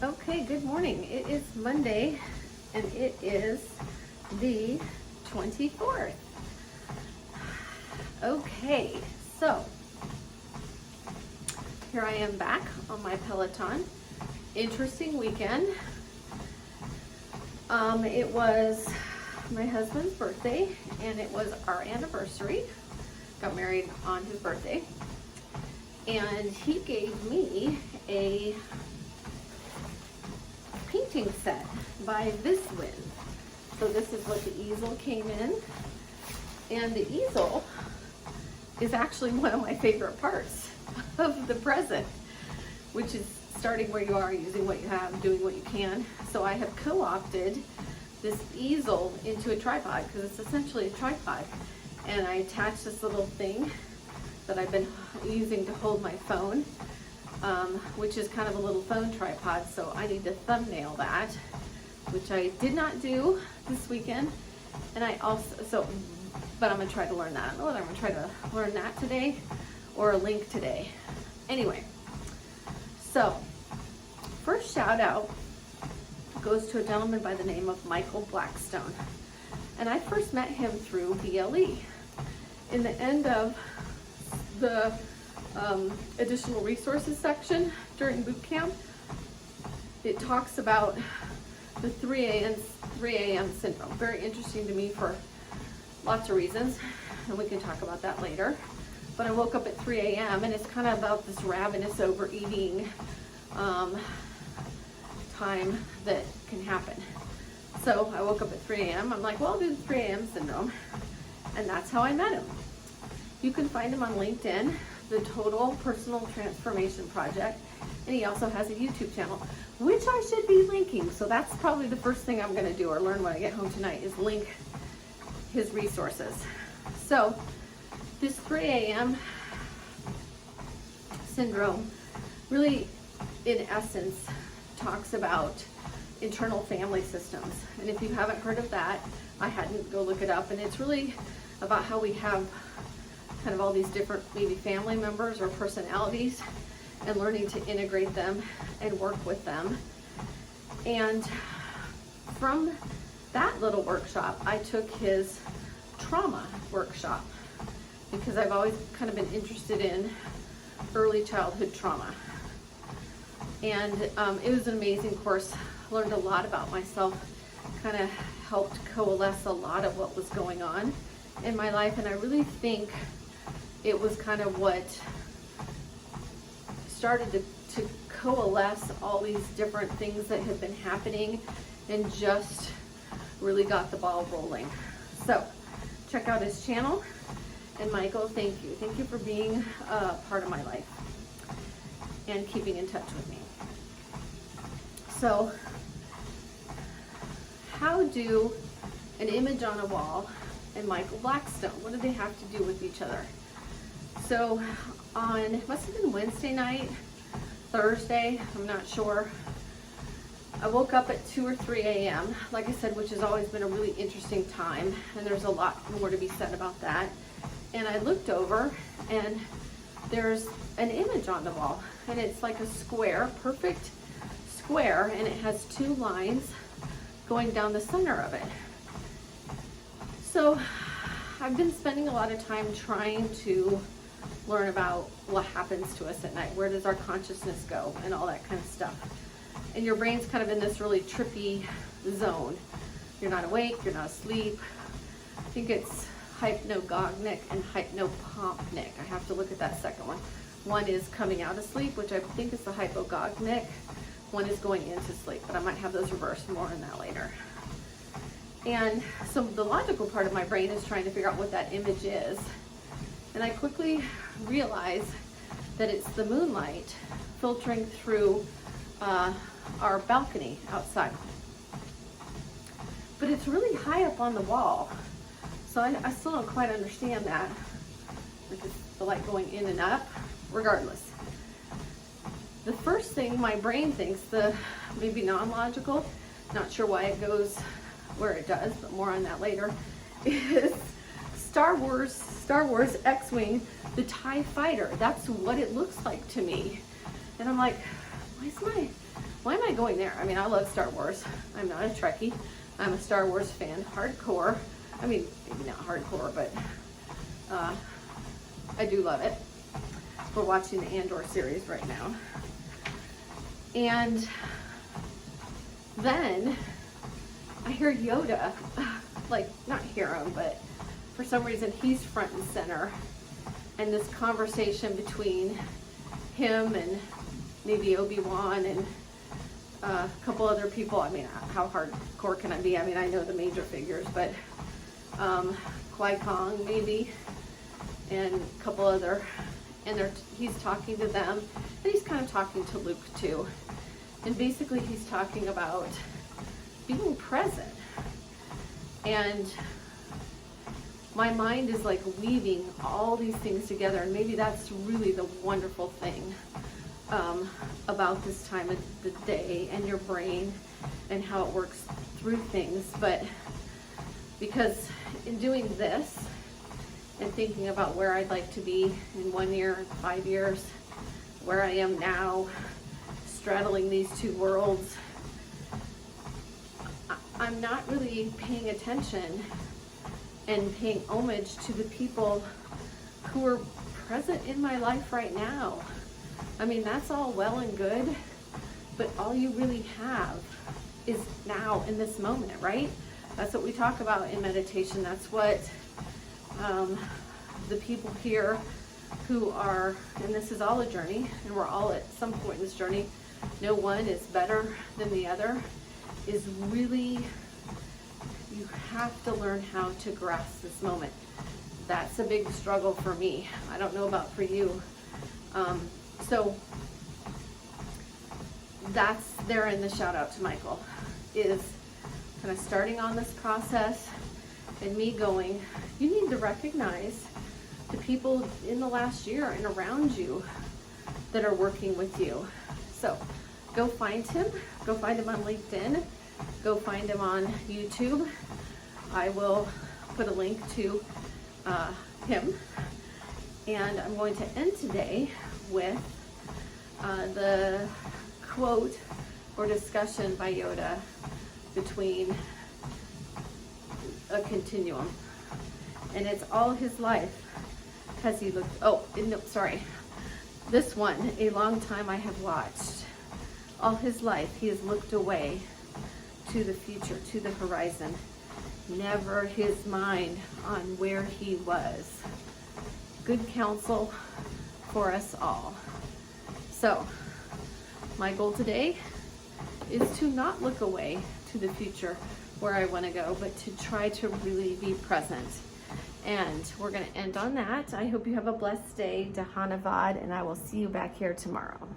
Okay, good morning. It is Monday and it is the 24th. Okay, so here I am back on my Peloton. Interesting weekend. It was my husband's birthday and it was our anniversary. Got married on his birthday. And he gave me a painting set by Viswin. So this is what the easel came in. And the easel is actually one of my favorite parts of the present, which is starting where you are, using what you have, doing what you can. So I have co-opted this easel into a tripod because it's essentially a tripod. And I attached this little thing that I've been using to hold my phone, which is kind of a little phone tripod. So I need to thumbnail that, which I did not do this weekend. And I also, but I'm gonna try to learn that. I don't know whether I'm gonna try to learn that today or a link today. Anyway, so first shout out goes to a gentleman by the name of Michael Blackstone. And I first met him through BLE. In the end of the additional resources section during boot camp, it talks about the 3 a.m. syndrome. Very interesting to me for lots of reasons, and we can talk about that later. But I woke up at 3 a.m. and it's kind of about this ravenous overeating time that can happen. So I woke up at 3 a.m. I'm like, well, I'll do the 3 a.m. syndrome. And that's how I met him. You can find him on LinkedIn, the Total Personal Transformation Project. And he also has a YouTube channel, which I should be linking. So that's probably the first thing I'm gonna do or learn when I get home tonight is link his resources. So this 3 a.m. syndrome really, in essence, talks about internal family systems. And if you haven't heard of that, I hadn't, go look it up. And it's really about how we have kind of all these different maybe family members or personalities and learning to integrate them and work with them. And from that little workshop, I took his trauma workshop because I've always kind of been interested in early childhood trauma. And it was an amazing course. Learned a lot about myself, kind of helped coalesce a lot of what was going on in my life. And I really think it was kind of what started to coalesce all these different things that had been happening and just really got the ball rolling. So check out his channel. And Michael, thank you. Thank you for being a part of my life and keeping in touch with me. So how do an image on a wall and Michael Blackstone, what do they have to do with each other? So on, it must have been Wednesday night, Thursday, I'm not sure. I woke up at 2 or 3 a.m., like I said, which has always been a really interesting time. And there's a lot more to be said about that. And I looked over and there's an image on the wall and it's like a square, perfect square. And it has two lines going down the center of it. So I've been spending a lot of time trying to learn about what happens to us at night. Where does our consciousness go and all that kind of stuff. And your brain's kind of in this really trippy zone. You're not awake, you're not asleep. I think it's hypnagogic and hypnopompnic. I have to look at that second one. One is coming out of sleep, which I think is the hypogogic. One is going into sleep, but I might have those reversed. More on that later. And so the logical part of my brain is trying to figure out what that image is. And I quickly realize that it's the moonlight filtering through our balcony outside. But it's really high up on the wall. So I still don't quite understand that. Like the light going in and up, regardless. The first thing my brain thinks, the maybe non-logical, not sure why it goes where it does, but more on that later, is Star Wars X-Wing, the TIE fighter. That's what it looks like to me. And I'm like, why am I going there. I mean, I love Star Wars. I'm not a Trekkie. I'm a Star Wars fan, hardcore. I mean, maybe not hardcore, but I do love it. We're watching the Andor series right now. And then I hear Yoda, like, not hear him, but for some reason he's front and center. And this conversation between him and maybe Obi-Wan and a couple other people. I mean, how hardcore can I be? I mean, I know the major figures, but Qui-Gon maybe, and a couple other, and he's talking to them, and he's kind of talking to Luke too. And basically he's talking about being present. And my mind is like weaving all these things together, and maybe that's really the wonderful thing about this time of the day and your brain and how it works through things. But because in doing this and thinking about where I'd like to be in 1 year, 5 years, where I am now, straddling these two worlds, I'm not really paying attention and paying homage to the people who are present in my life right now. I mean, that's all well and good, but all you really have is now in this moment, right? That's what we talk about in meditation. That's what the people here who are, and this is all a journey, and we're all at some point in this journey, no one is better than the other, is really, you have to learn how to grasp this moment. That's a big struggle for me. I don't know about for you. So that's therein the shout out to Michael, is kind of starting on this process and me going, you need to recognize the people in the last year and around you that are working with you. So go find him on LinkedIn, go find him on YouTube. I will put a link to him. And I'm going to end today with the quote or discussion by Yoda between a continuum. And it's all his life has he looked, this one, a long time I have watched. All his life he has looked away to the future, to the horizon, never his mind on where he was. Good counsel for us all. So my goal today is to not look away to the future where I want to go, but to try to really be present. And we're going to end on that. I hope you have a blessed day. Dahanavad, and I will see you back here tomorrow.